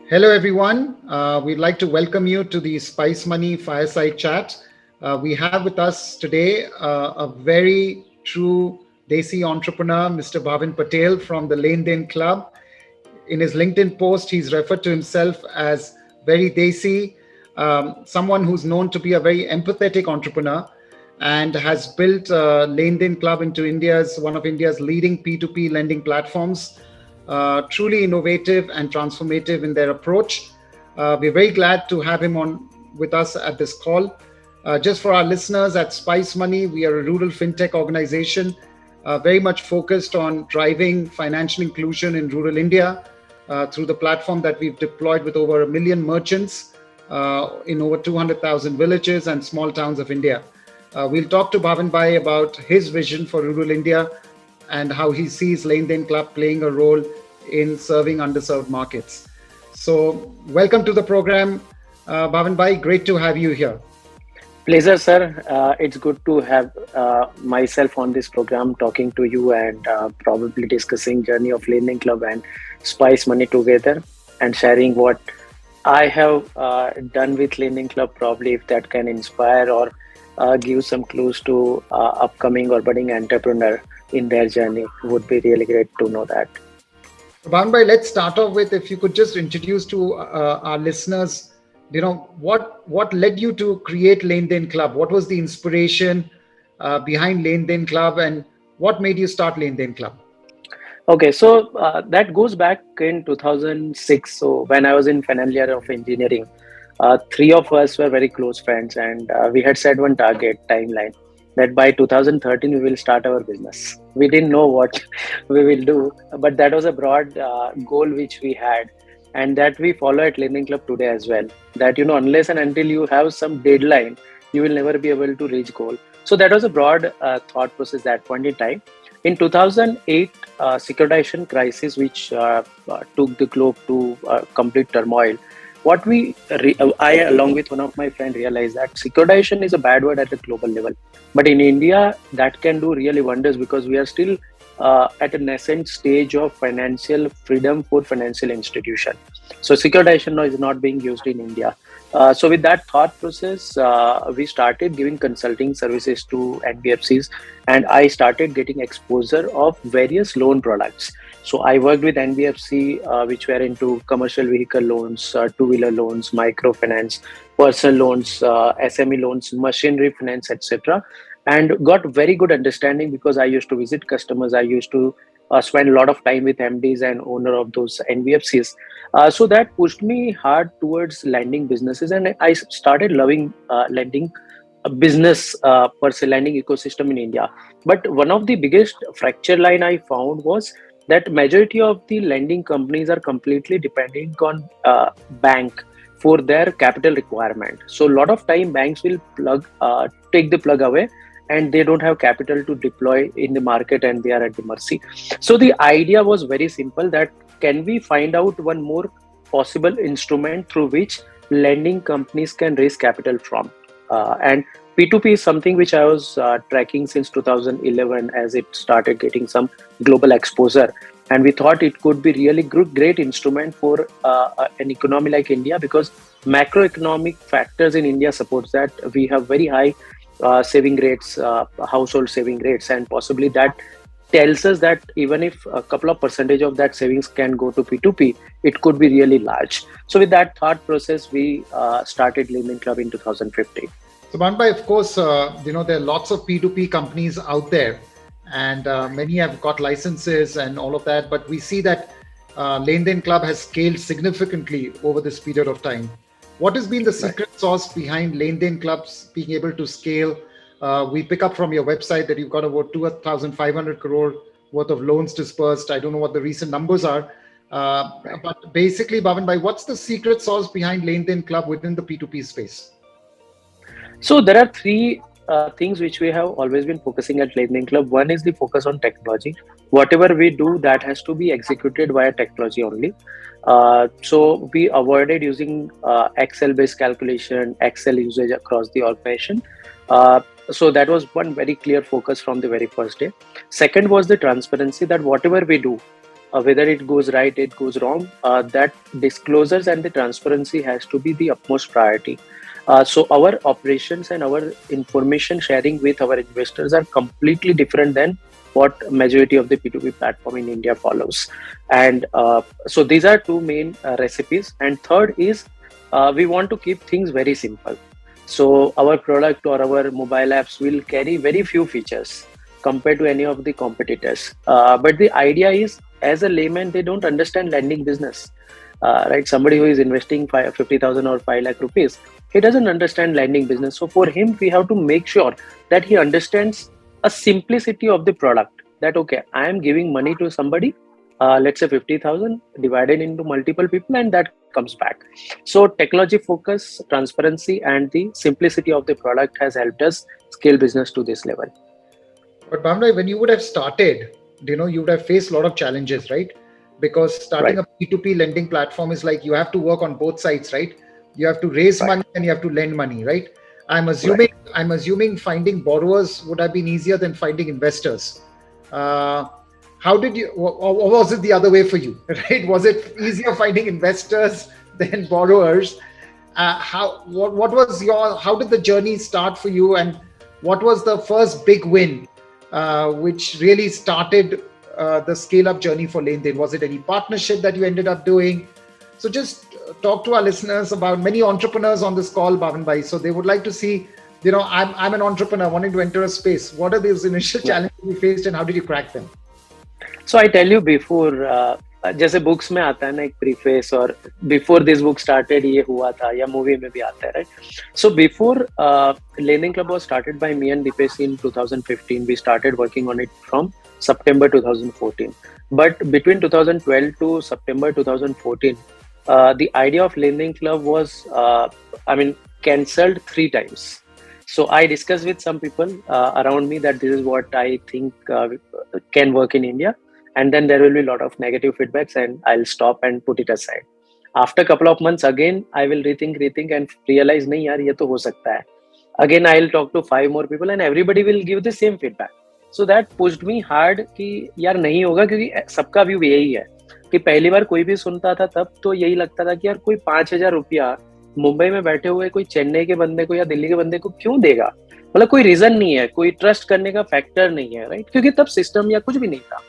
Hello, everyone. We'd like to welcome you to the Spice Money Fireside Chat. We have with us today a very true Desi entrepreneur, Mr. Bhavin Patel from the LenDenClub. In his LinkedIn post, he's referred to himself as very Desi, someone who's known to be a very empathetic entrepreneur and has built LenDenClub into one of India's leading P2P lending platforms, truly innovative and transformative in their approach. We're very glad to have him on with us at this call. Just for our listeners, at Spice Money, we are a rural fintech organization very much focused on driving financial inclusion in rural India through the platform that we've deployed with over 1 million merchants in over 200,000 villages and small towns of India. We'll talk to Bhavin Bhai about his vision for rural India and how he sees LenDenClub playing a role in serving underserved markets. So, welcome to the program, Bhavin Bhai. Great to have you here. Pleasure, sir. It's good to have myself on this program, talking to you and probably discussing journey of LenDenClub and Spice Money together, and sharing what I have done with LenDenClub. Probably if that can inspire or give some clues to upcoming or budding entrepreneur in their journey, would be really great to know that. Bhavin Bhai, let's start off with, if you could just introduce to our listeners, what led you to create LenDenClub? What was the inspiration behind LenDenClub, and what made you start LenDenClub? Okay, so that goes back in 2006. So when I was in final year of engineering, three of us were very close friends, and we had set one target timeline that by 2013 we will start our business. We didn't know what we will do, but that was a broad goal which we had, and that we follow at LenDenClub today as well. That unless and until you have some deadline, you will never be able to reach goal. So that was a broad thought process at that point in time. In 2008, securitization crisis, which took the globe to complete turmoil, I along with one of my friends realized that securitization is a bad word at a global level, but in India that can do really wonders, because we are still at a nascent stage of financial freedom for financial institution. So securitization now is not being used in India. So with that thought process, we started giving consulting services to NBFCs, and I started getting exposure of various loan products. So I worked with NBFC, which were into commercial vehicle loans, two-wheeler loans, microfinance, personal loans, SME loans, machinery finance, etc. And got very good understanding because I used to visit customers. I used to spend a lot of time with MDs and owner of those NBFCs. So that pushed me hard towards lending businesses, and I started loving lending business per se, lending ecosystem in India. But one of the biggest fracture line I found was that majority of the lending companies are completely dependent on bank for their capital requirement. So a lot of time banks will take the plug away, and they don't have capital to deploy in the market, and they are at the mercy. So the idea was very simple, that can we find out one more possible instrument through which lending companies can raise capital from? And P2P is something which I was tracking since 2011 as it started getting some global exposure. And we thought it could be really great instrument for an economy like India, because macroeconomic factors in India supports that. We have very high saving rates, household saving rates, and possibly that tells us that even if a couple of percentage of that savings can go to P2P, it could be really large. So with that thought process, we started LenDenClub in 2015. So, Bhavin, of course, there are lots of P2P companies out there, and many have got licenses and all of that. But we see that LenDenClub has scaled significantly over this period of time. What has been the secret sauce behind LenDenClub's being able to scale? We pick up from your website that you've got about 2,500 crore worth of loans dispersed. I don't know what the recent numbers are. But basically, Bhavin Bhai, what's the secret sauce behind LenDenClub within the P2P space? So there are three things which we have always been focusing at LenDenClub. One is the focus on technology. Whatever we do, that has to be executed via technology only. So we avoided using Excel-based calculation, Excel usage across the organization. So that was one very clear focus from the very first day. Second was the transparency, that whatever we do, whether it goes right, it goes wrong, that disclosures and the transparency has to be the utmost priority. So our operations and our information sharing with our investors are completely different than what majority of the P2P platform in India follows. And so these are two main recipes. And third is we want to keep things very simple. So our product or our mobile apps will carry very few features compared to any of the competitors. But the idea is, as a layman, they don't understand lending business, right? Somebody who is investing 50,000 or 5 lakh rupees, he doesn't understand lending business. So for him, we have to make sure that he understands a simplicity of the product. That okay, I am giving money to somebody, let's say 50,000 divided into multiple people, and that comes back. So technology focus, transparency, and the simplicity of the product has helped us scale business to this level. But Bhavin, when you would have started, you would have faced a lot of challenges, right? Because starting Right, a P2P lending platform is like you have to work on both sides, right? You have to raise right, money and you have to lend money, right? I'm right. assuming I'm assuming finding borrowers would have been easier than finding investors. Uh, how did you, or was it the other way for you, right? Was it easier finding investors than borrowers? How did the journey start for you, and what was the first big win which really started the scale up journey for LenDen? Was it any partnership that you ended up doing? So just talk to our listeners about many entrepreneurs on this call, Bhavin Bhai. So they would like to see, I'm an entrepreneur wanting to enter a space. What are these initial challenges you faced and how did you crack them? So I tell you before, जैसे books में आता है ना एक preface, और before this book started ये हुआ था, या मूवी में भी आता है, right? So before lending club was started by me and Dipesh in 2015. We started working on it from September 2014. But between 2012 to September 2014, the idea of lending club was, cancelled 3 times. So I discussed with some people around me that this is what I think can work in India, and then there will be a lot of negative feedbacks, and I'll stop and put it aside. After a couple of months, again I will rethink and realize, नहीं यार ये तो हो सकता है. Again I'll talk to 5 more people, and everybody will give the same feedback. So that pushed me hard कि यार नहीं होगा, क्योंकि सबका व्यू यही है कि पहली बार कोई भी सुनता था तब तो यही लगता था कि यार कोई 5,000 रुपया मुंबई में बैठे हुए कोई चेन्नई के बंदे को या दिल्ली के बंदे को क्यों देगा? मतलब कोई रीजन नहीं है, कोई ट्रस्ट करने का फैक्टर नहीं है, राइट? क्योंकि तब सिस्टम या कुछ भी नहीं था.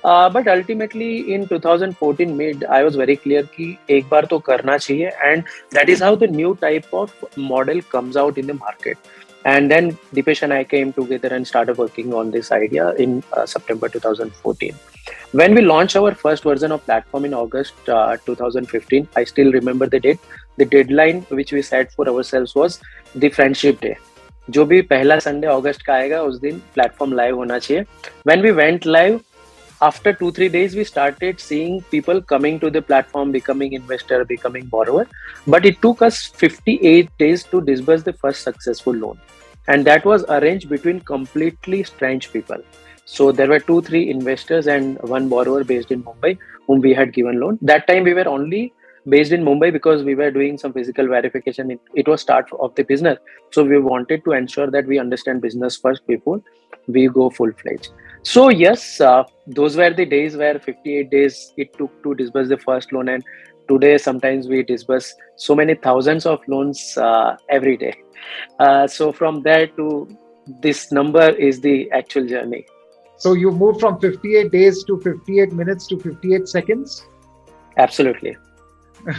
But ultimately in 2014 mid I was very clear कि एक बार तो करना चाहिए, and that is how the new type of model comes out in the market. And then Dipesh and I came together and started working on this idea in September 2014. When we launched our first version of platform in August 2015, I still remember the date. The deadline which we set for ourselves was the Friendship Day. जो भी पहला Sunday अगस्त का आएगा उस दिन platform live होना चाहिए. When we went live, after 2-3 days, we started seeing people coming to the platform, becoming investor, becoming borrower. But it took us 58 days to disburse the first successful loan. And that was arranged between completely strange people. So there were 2-3 investors and 1 borrower based in Mumbai whom we had given loan. That time we were only based in Mumbai because we were doing some physical verification. It was start of the business. So we wanted to ensure that we understand business first before we go full-fledged. So yes, those were the days where 58 days it took to disburse the first loan, and today sometimes we disburse so many thousands of loans every day. So from there to this number is the actual journey. So you moved from 58 days to 58 minutes to 58 seconds? Absolutely.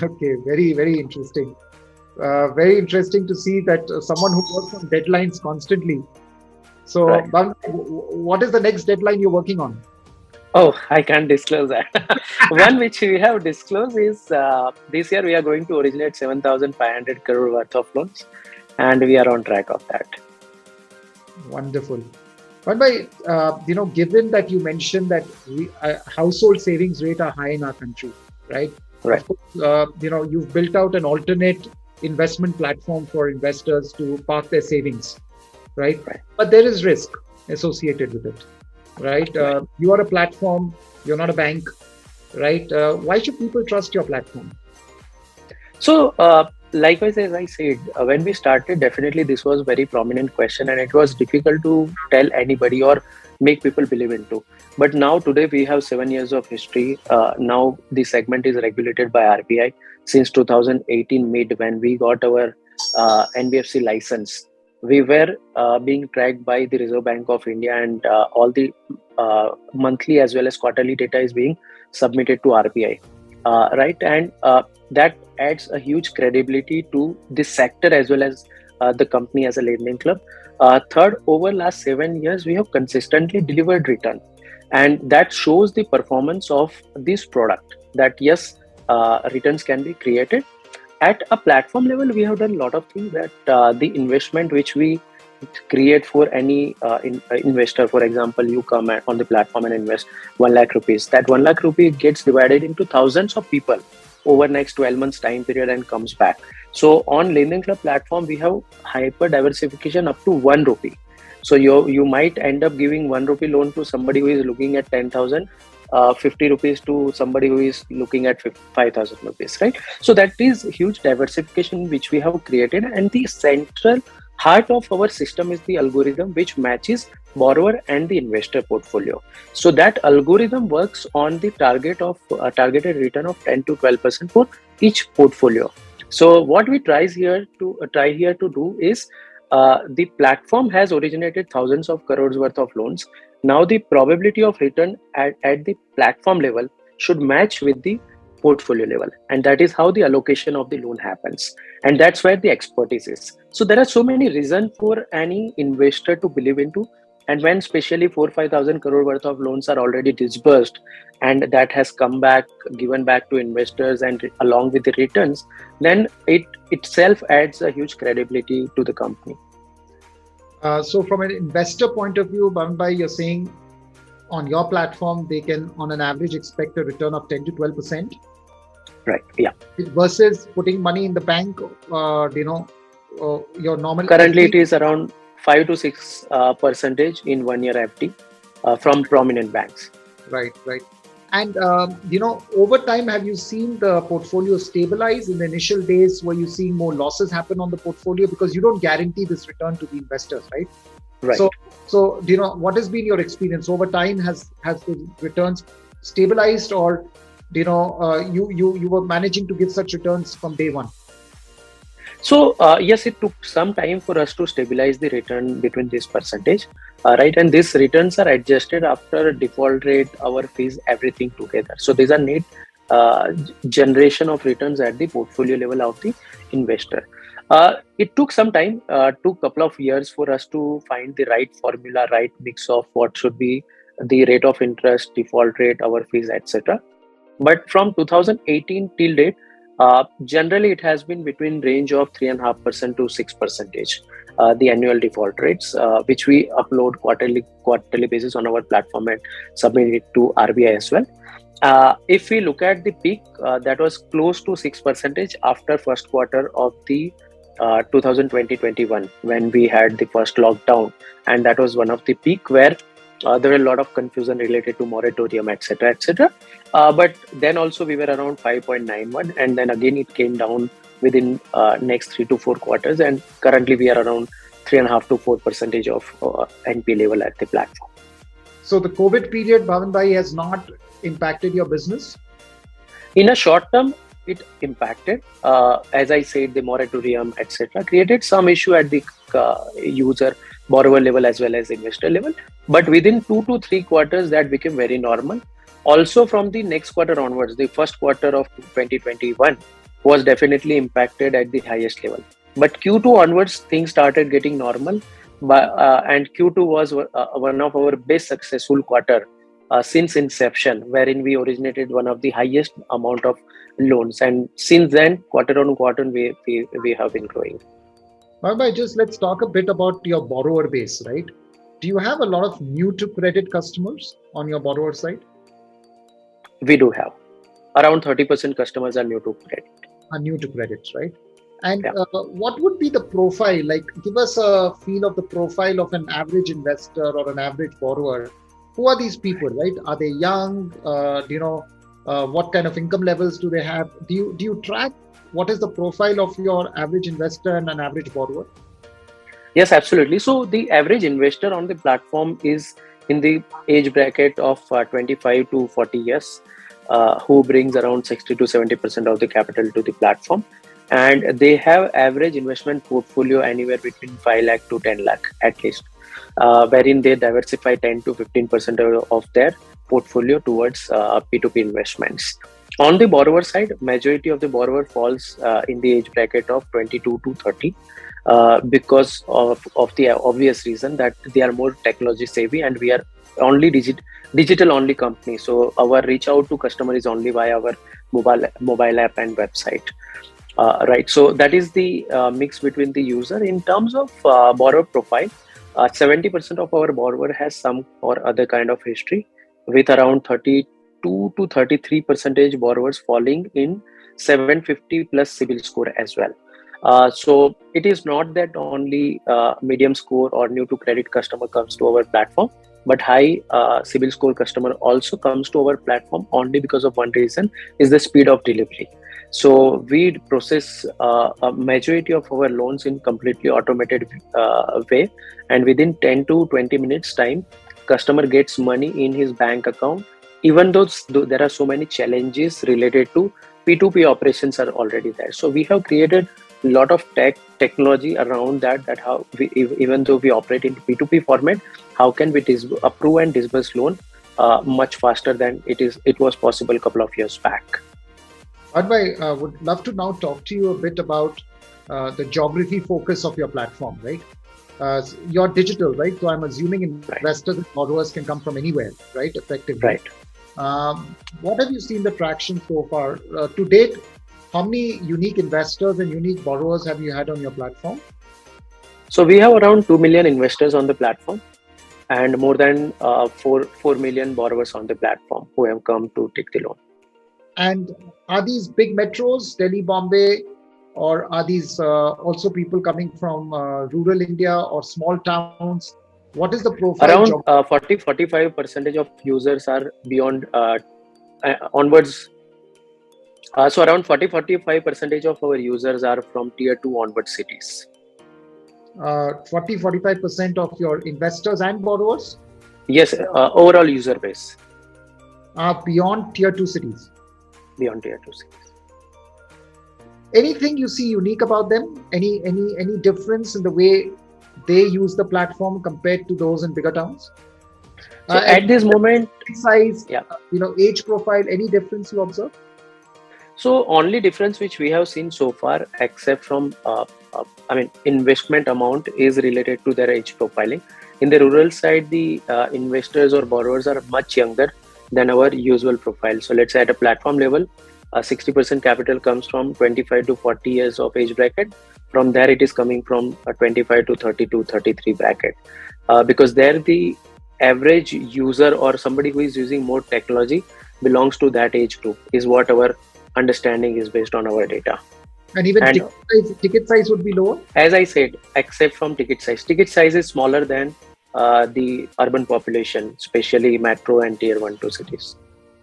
Okay, very, very interesting. Very interesting to see that someone who works on deadlines constantly. So, Right. what is the next deadline you're working on? Oh, I can't disclose that. One which we have disclosed is this year we are going to originate 7,500 crore worth of loans, and we are on track of that. Wonderful. But given that you mentioned that household savings rate are high in our country, right? Right. Of course, you've built out an alternate investment platform for investors to park their savings, right? But there is risk associated with it, right? You are a platform, you're not a bank, right? Why should people trust your platform? So likewise, as I said, when we started, definitely this was very prominent question, and it was difficult to tell anybody or make people believe into. But now today we have 7 years of history. Now the segment is regulated by RBI since 2018 mid, when we got our NBFC license. We were being tracked by the Reserve Bank of India, and all the monthly as well as quarterly data is being submitted to RBI, right? And that adds a huge credibility to this sector as well as the company as a lending club. Third, over last 7 years, we have consistently delivered return, and that shows the performance of this product. That yes, returns can be created. At a platform level, we have done a lot of things that the investment which we create for any investor. For example, you come on the platform and invest 1 lakh rupees. That 1 lakh rupee gets divided into thousands of people over next 12 months time period and comes back. So on Lending Club platform, we have hyper diversification up to 1 rupee. So you might end up giving 1 rupee loan to somebody who is looking at 10,000, 50 rupees to somebody who is looking at 5,000 rupees, right? So that is huge diversification which we have created, and the central heart of our system is the algorithm which matches borrower and the investor portfolio. So that algorithm works on the targeted return of 10 to 12% for each portfolio. So what we try here to do is, the platform has originated thousands of crores worth of loans. Now the probability of return at the platform level should match with the portfolio level, and that is how the allocation of the loan happens, and that's where the expertise is. So there are so many reasons for any investor to believe into, and when especially 4-5,000 crore worth of loans are already disbursed, and that has come back, given back to investors, and along with the returns, then it itself adds a huge credibility to the company. So from an investor point of view, Bhavin Bhai, you're saying on your platform, they can on an average expect a return of 10 to 12%. Right. Yeah. Versus putting money in the bank, your normal. Currently, it is around 5 to 6 percentage in 1 year FD from prominent banks. Right. And over time, have you seen the portfolio stabilize? In the initial days, were you seeing more losses happen on the portfolio because you don't guarantee this return to the investors, right? Right. So what has been your experience over time? Has the returns stabilized, or you were managing to give such returns from day one? So yes, it took some time for us to stabilize the return between this percentage, right? And these returns are adjusted after default rate, our fees, everything together. So these are net generation of returns at the portfolio level of the investor. It took some time, took couple of years for us to find the right formula, right mix of what should be the rate of interest, default rate, our fees, etc. But from 2018 till date, generally it has been between range of 3.5% to 6%, the annual default rates, which we upload quarterly basis on our platform and submit it to RBI as well. If we look at the peak, that was close to 6% after first quarter of the 2020-21, when we had the first lockdown, and that was one of the peak where there were a lot of confusion related to moratorium, etc., etc. But then also we were around 5.91, and then again it came down within next 3 to 4 quarters, and currently we are around 3.5 to 4% of NP level at the platform. So the COVID period, Bhavin Bhai, has not impacted your business? In a short term, it impacted. As I said, the moratorium, etc., created some issue at the user borrower level as well as investor level. But within 2 to 3 quarters, that became very normal. Also, from the next quarter onwards, the first quarter of 2021 was definitely impacted at the highest level. But Q2 onwards, things started getting normal. And Q2 was one of our best successful quarter since inception, wherein we originated one of the highest amount of loans. And since then, quarter on quarter, we have been growing. Just let's talk a bit about your borrower base, right? Do you have a lot of new to credit customers on your borrower side? We do have. Around 30% customers are new to credit. Are new to credit, right? And what would be the profile? Like, give us a feel of the profile of an average investor or an average borrower. Who are these people, right? Are they young? What kind of income levels do they have? Do you track what is the profile of your average investor and an average borrower? Yes, absolutely. So the average investor on the platform is in the age bracket of 25 to 40 years, who brings around 60 to 70% of the capital to the platform. And they have average investment portfolio anywhere between 5 lakh to 10 lakh at least, wherein they diversify 10 to 15% of their portfolio towards P2P investments. On the borrower side, majority of the borrower falls in the age bracket of 22 to 30, because of the obvious reason that they are more technology savvy and we are only digital only company. So our reach out to customer is only via our mobile app and website. Right. So that is the mix between the user. In terms of borrower profile, 70% of our borrower has some or other kind of history, with around 32 to 33 percentage borrowers falling in 750 plus CIBIL score as well. So it is not that only medium score or new to credit customer comes to our platform, but high CIBIL score customer also comes to our platform only because of one reason, is the speed of delivery. So we process a majority of our loans in completely automated way, and within 10 to 20 minutes time, customer gets money in his bank account. Even though there are so many challenges related to P2P operations are already there. So we have created a lot of technology around that how we, even though we operate in P2P format, how can we approve and disburse loan much faster than it was possible a couple of years back. Advai, would love to now talk to you a bit about the geography focus of your platform, right? You're digital, right? So I'm assuming investors and borrowers can come from anywhere, right? Effectively. Right. What have you seen the traction so far? To date, how many unique investors and unique borrowers have you had on your platform? So we have around 2 million investors on the platform and more than 4 million borrowers on the platform who have come to take the loan. And are these big metros, Delhi, Bombay, or are these also people coming from rural India or small towns? What is the profile? Around 40-45% of users are beyond onwards. So around 40-45% of our users are from tier 2 onward cities. 40-45% of your investors and borrowers? Yes, overall user base. Are beyond tier 2 cities? Beyond tier 2 cities. Anything you see unique about them? Any difference in the way they use the platform compared to those in bigger towns? So at this moment, size, age profile, any difference you observe? So only difference which we have seen so far, except from investment amount, is related to their age profiling. In the rural side, the investors or borrowers are much younger than our usual profile. So let's say at a platform level, 60% capital comes from 25 to 40 years of age bracket. From there, it is coming from 25 to 30 to 33 bracket. Because there the average user or somebody who is using more technology belongs to that age group, is what our understanding is based on our data. And even ticket size would be lower? As I said, except from ticket size. Ticket size is smaller than the urban population, especially metro and tier 1-2 cities.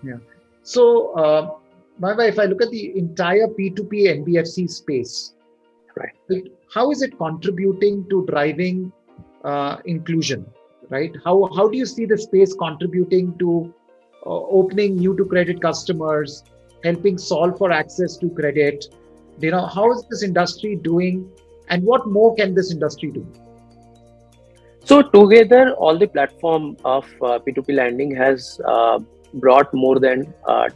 Yeah. So, Maiva, if I look at the entire P2P NBFC space, right, how is it contributing to driving inclusion, right? How do you see the space contributing to opening new to credit customers, helping solve for access to credit? How is this industry doing, and what more can this industry do? So together, all the platform of P2P lending has brought more than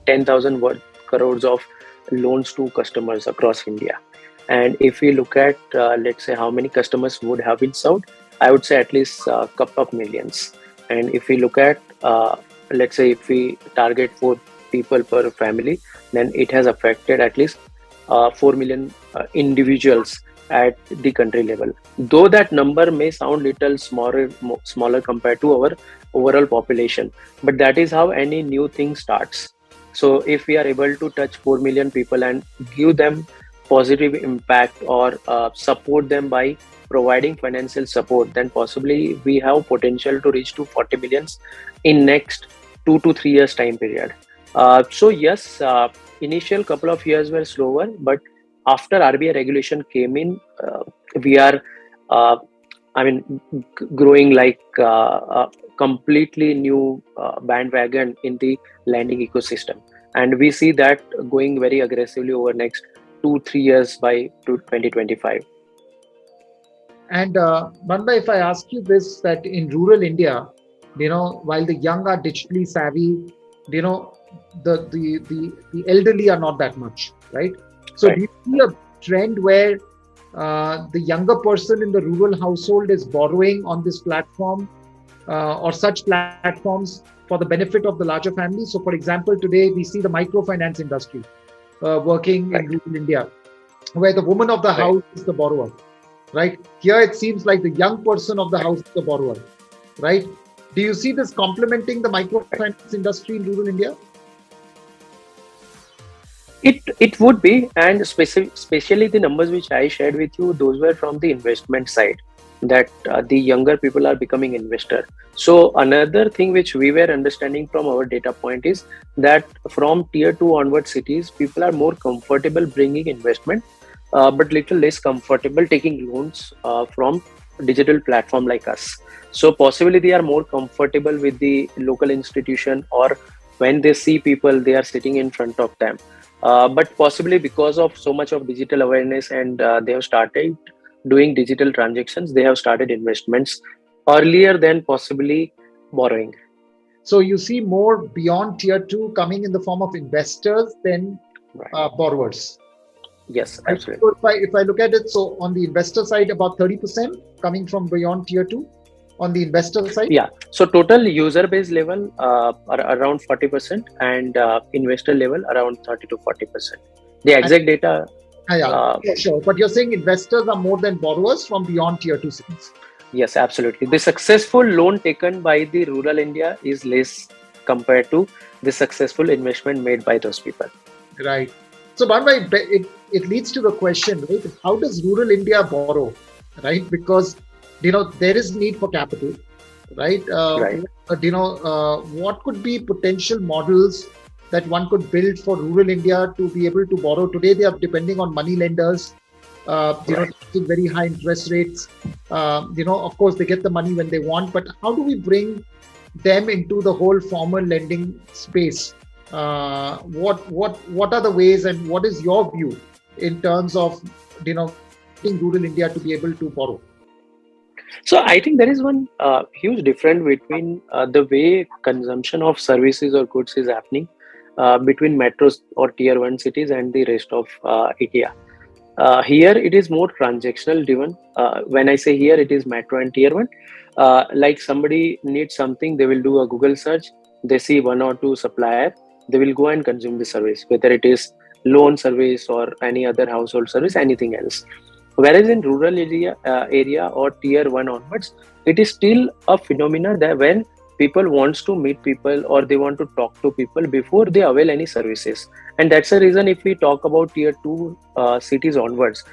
10,000 crores of loans to customers across India. And if we look at, let's say, how many customers would have been served, I would say at least a couple of millions. And if we look at, let's say, if we target 4 people per family, then it has affected at least 4 million individuals at the country level. Though that number may sound little smaller compared to our overall population, but that is how any new thing starts. So if we are able to touch 4 million people and give them positive impact or support them by providing financial support, then possibly we have potential to reach to 40 millions in next 2 to 3 years time period. So yes, initial couple of years were slower, but after RBI regulation came in, we are, uh, I mean, growing like a completely new bandwagon in the lending ecosystem, and we see that going very aggressively over next 2-3 years by 2025. And Manbhai, if I ask you this, that in rural India, while the young are digitally savvy, you know, the elderly are not that much, right? So do Right. you see a trend where the younger person in the rural household is borrowing on this platform or such platforms for the benefit of the larger family? So, for example, today we see the microfinance industry working in Right. rural India, where the woman of the Right. house is the borrower, right? Here it seems like the young person of the Right. house is the borrower, right? Do you see this complementing the Right. microfinance industry in rural India? It would be, and especially the numbers which I shared with you, those were from the investment side, that the younger people are becoming investor. So another thing which we were understanding from our data point is that from tier two onward cities, people are more comfortable bringing investment, but little less comfortable taking loans from digital platform like us. So possibly they are more comfortable with the local institution, or when they see people, they are sitting in front of them, but possibly because of so much of digital awareness, and they have started doing digital transactions, they have started investments earlier than possibly borrowing. So you see more beyond tier two coming in the form of investors than Right. borrowers. Yes, Right? absolutely. So if I look at it, so on the investor side, about 30% coming from beyond tier two on the investor side. Yeah. So total user base level are around 40%, and investor level around 30 to 40%. The And, exact data. yeah, Uh, yeah, sure. But you're saying investors are more than borrowers from beyond tier two cities. yes, absolutely. The successful loan taken by the rural India is less compared to the successful investment made by those people. Right. So, Banbhai, it leads to the question, right? How does rural India borrow, right? Because, there is need for capital, right? Right. What could be potential models that one could build for rural India to be able to borrow? Today, they are depending on money lenders, Right. taking very high interest rates. Of course, they get the money when they want, but how do we bring them into the whole formal lending space? What are the ways, and what is your view in terms of getting rural India to be able to borrow? So I think there is one huge difference between the way consumption of services or goods is happening between metros or tier one cities and the rest of India. Here it is more transactional driven. When I say here, it is metro and tier one. Like somebody needs something, they will do a Google search. They see one or two supplier, they will go and consume the service, whether it is loan service or any other household service, anything else. Whereas in rural area or tier one onwards, it is still a phenomena that when people wants to meet people or they want to talk to people before they avail any services, and that's the reason if we talk about tier two cities onwards,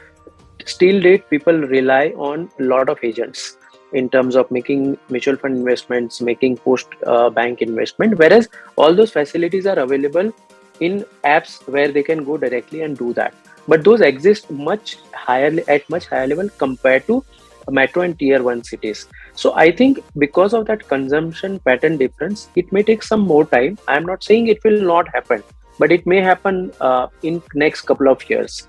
still date people rely on a lot of agents in terms of making mutual fund investments, making post bank investment, whereas all those facilities are available in apps where they can go directly and do that, but those exist much higher at much higher level compared to metro and tier 1 cities. So I think because of that consumption pattern difference, it may take some more time. I'm not saying it will not happen, but it may happen in next couple of years,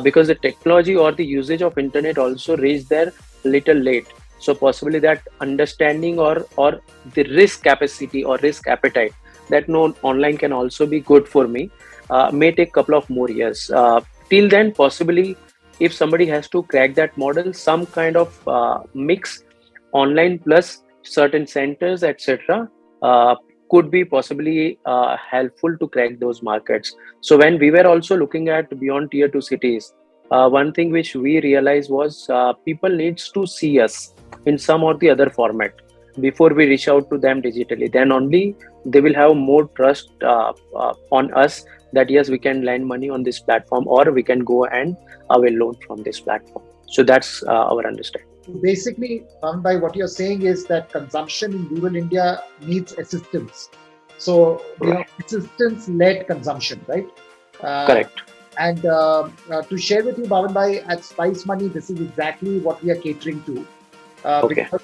because the technology or the usage of internet also reached there little late. So possibly that understanding or the risk capacity or risk appetite that no, online can also be good for me, may take couple of more years. Till then, possibly if somebody has to crack that model, some kind of mix online plus certain centers, etc., could be possibly helpful to crack those markets. So when we were also looking at beyond tier 2 cities, one thing which we realized was people needs to see us in some or the other format before we reach out to them digitally. Then only they will have more trust on us, that yes, we can lend money on this platform, or we can go and avail loan from this platform. So that's our understanding. Basically, by what you're saying is that consumption in rural India needs assistance, So, Right. assistance-led consumption, right? Uh, Correct. and to share with you, Bhavan Bhai, at Spice Money, this is exactly what we are catering to. Okay. Because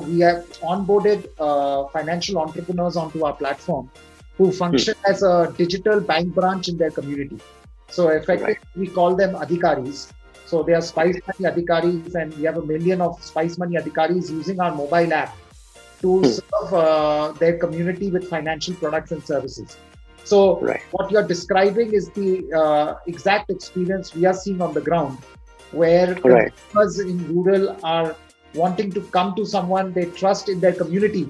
we have onboarded financial entrepreneurs onto our platform who Hmm. function as a digital bank branch in their community. So effectively, Right. we call them Adhikaris. So they are Spice Okay. Money Adhikaris, and we have a million of Spice Money Adhikaris using our mobile app to Hmm. serve their community with financial products and services. So Right. what you're describing is the exact experience we are seeing on the ground, where Right. consumers in rural are wanting to come to someone they trust in their community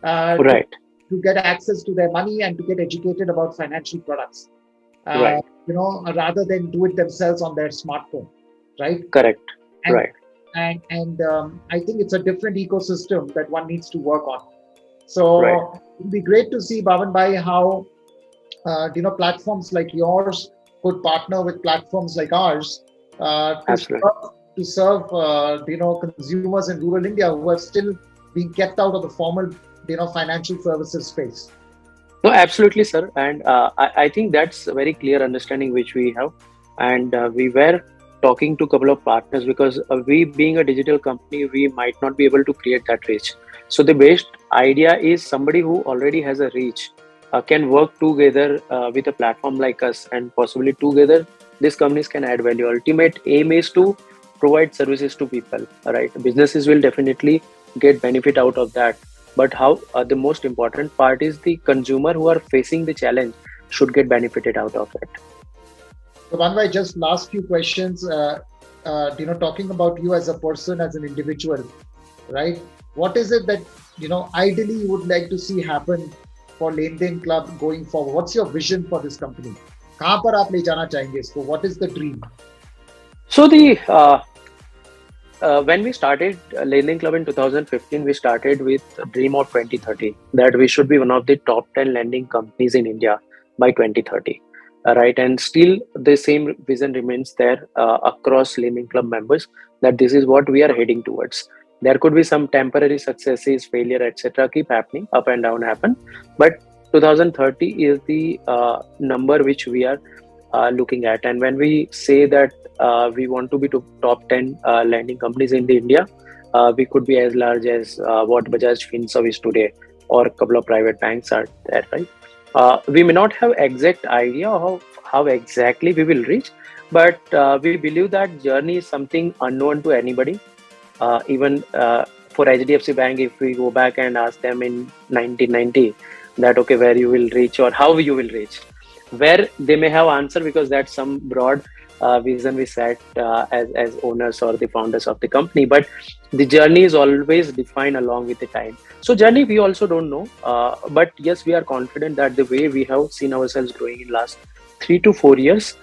uh, to, Right. to get access to their money and to get educated about financial products, Right. rather than do it themselves on their smartphone, right? Correct. And Right. I think it's a different ecosystem that one needs to work on. Right. So it'd be great to see, Bhavan Bhai, how platforms like yours could partner with platforms like ours Absolutely. to serve consumers in rural India who are still being kept out of the formal financial services space. No, absolutely, sir. And I think that's a very clear understanding which we have. And we were talking to a couple of partners because we, being a digital company, we might not be able to create that reach. So the best idea is somebody who already has a reach can work together with a platform like us, and possibly together these companies can add value. Ultimate aim is to provide services to people, right? Businesses will definitely get benefit out of that, but how the most important part is the consumer who are facing the challenge should get benefited out of it. So, Bhavan, just last few questions. Talking about you as a person, as an individual, right? What is it that ideally you would like to see happen for Lenten Club going forward? What's your vision for this company? कहाँ पर आप ले जाना चाहेंगे इसको? What is the dream? So the when we started Lending Club in 2015, we started with a dream of 2030 that we should be one of the top 10 lending companies in India by 2030. Right, and still the same vision remains there across Lending Club members, that this is what we are heading towards. There could be some temporary successes, failure, etc. keep happening, up and down happen, but 2030 is the number which we are looking at. And when we say that we want to be to top 10 lending companies in the India, we could be as large as what Bajaj FinServ is today, or a couple of private banks are there, right? We may not have exact idea of how exactly we will reach, but we believe that journey is something unknown to anybody. Even for HDFC Bank, if we go back and ask them in 1990 that okay, where you will reach or how you will reach, where they may have answer, because that's some broad vision we set as owners or the founders of the company, but the journey is always defined along with the time. So journey we also don't know, but yes, we are confident that the way we have seen ourselves growing in last 3 to 4 years,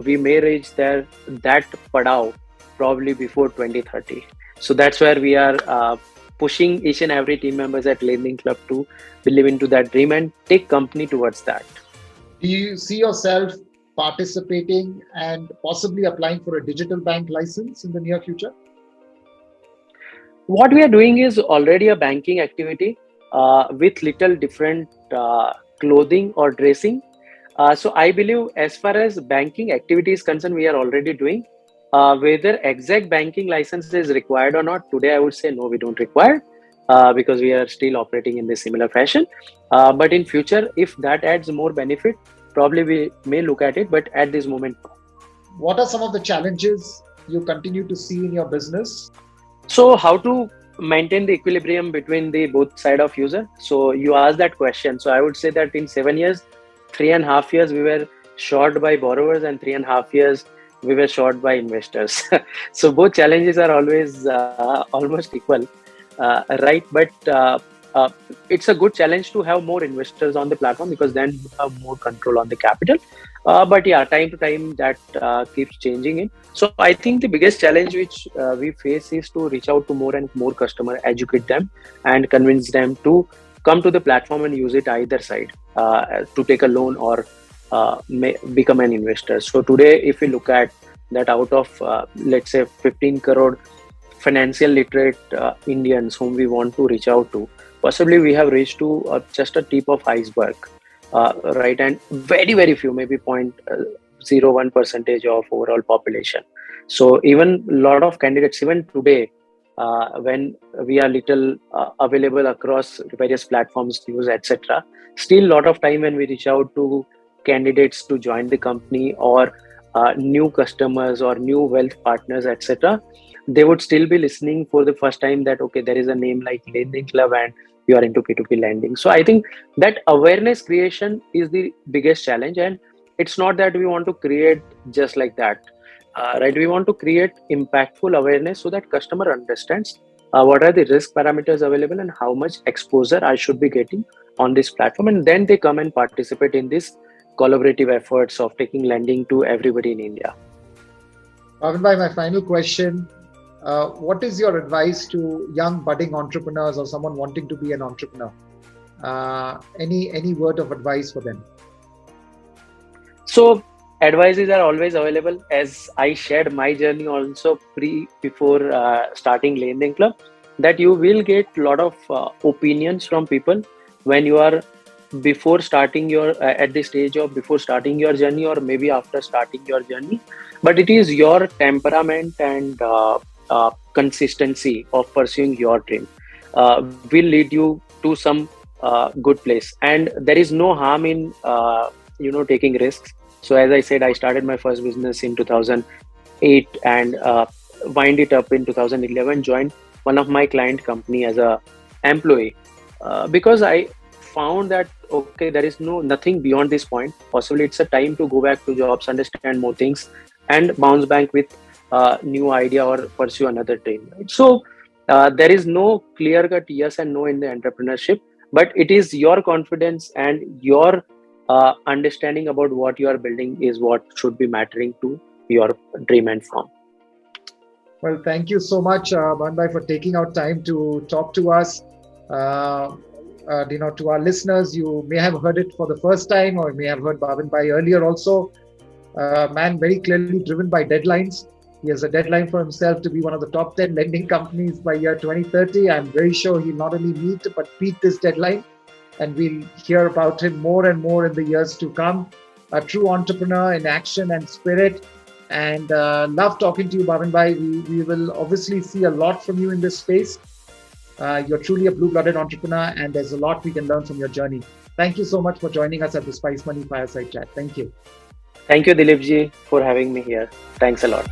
we may reach there that padao probably before 2030. So that's where we are pushing each and every team members at Lending Club to believe into that dream and take company towards that. Do you see yourself participating and possibly applying for a digital bank license in the near future? What we are doing is already a banking activity with little different clothing or dressing. So I believe as far as banking activity is concerned, we are already doing. Whether exact banking license is required or not, today I would say no, we don't require, because we are still operating in the similar fashion. But in future, if that adds more benefit, probably we may look at it. But at this moment, no. What are some of the challenges you continue to see in your business? So how to maintain the equilibrium between the both side of user? So you asked that question. So I would say that in 7 years, 3.5 years we were short by borrowers, and 3.5 years we were short by investors. So both challenges are always almost equal, right? But uh, it's a good challenge to have more investors on the platform, because then you have more control on the capital. But yeah, time to time that keeps changing it. So I think the biggest challenge which we face is to reach out to more and more customer, educate them, and convince them to come to the platform and use it either side, to take a loan or become an investor. So today, if we look at that, out of let's say 15 crore financial literate Indians whom we want to reach out to. Possibly we have reached to just a tip of iceberg, right? And very, very few, maybe 0.01 percentage of overall population. So even a lot of candidates, even today, when we are little available across various platforms, news, etc., still a lot of time when we reach out to candidates to join the company or new customers or new wealth partners, etc., they would still be listening for the first time that, okay, there is a name like LenDenClub and you are into P2P lending. So I think that awareness creation is the biggest challenge. And it's not that we want to create just like that, right? We want to create impactful awareness so that customer understands what are the risk parameters available and how much exposure I should be getting on this platform. And then they come and participate in this collaborative efforts of taking lending to everybody in India. Bhavin bhai, my final question. What is your advice to young budding entrepreneurs or someone wanting to be an entrepreneur? Any word of advice for them? So advices are always available. As I shared my journey also before starting LenDenClub, that you will get a lot of opinions from people when you are before starting your at the stage of before starting your journey, or maybe after starting your journey. But it is your temperament and consistency of pursuing your dream will lead you to some good place. And there is no harm in taking risks. So as I said, I started my first business in 2008 and wind it up in 2011, joined one of my client company as a employee because I found that, okay, there is nothing beyond this point. Possibly it's a time to go back to jobs, understand more things, and bounce back with new idea or pursue another dream. Right? So there is no clear cut yes and no in the entrepreneurship, but it is your confidence and your understanding about what you are building is what should be mattering to your dream and firm. Well, thank you so much, Bhavin bhai, for taking out time to talk to us. To our listeners, you may have heard it for the first time, or may have heard Bhavin bhai earlier also. Man, very clearly driven by deadlines. He has a deadline for himself to be one of the top 10 lending companies by year 2030. I'm very sure he'll not only meet but beat this deadline. And we'll hear about him more and more in the years to come. A true entrepreneur in action and spirit. And love talking to you, Bhavin bhai. We will obviously see a lot from you in this space. You're truly a blue-blooded entrepreneur, and there's a lot we can learn from your journey. Thank you so much for joining us at the Spice Money Fireside Chat. Thank you. Thank you, Dilip ji, for having me here. Thanks a lot.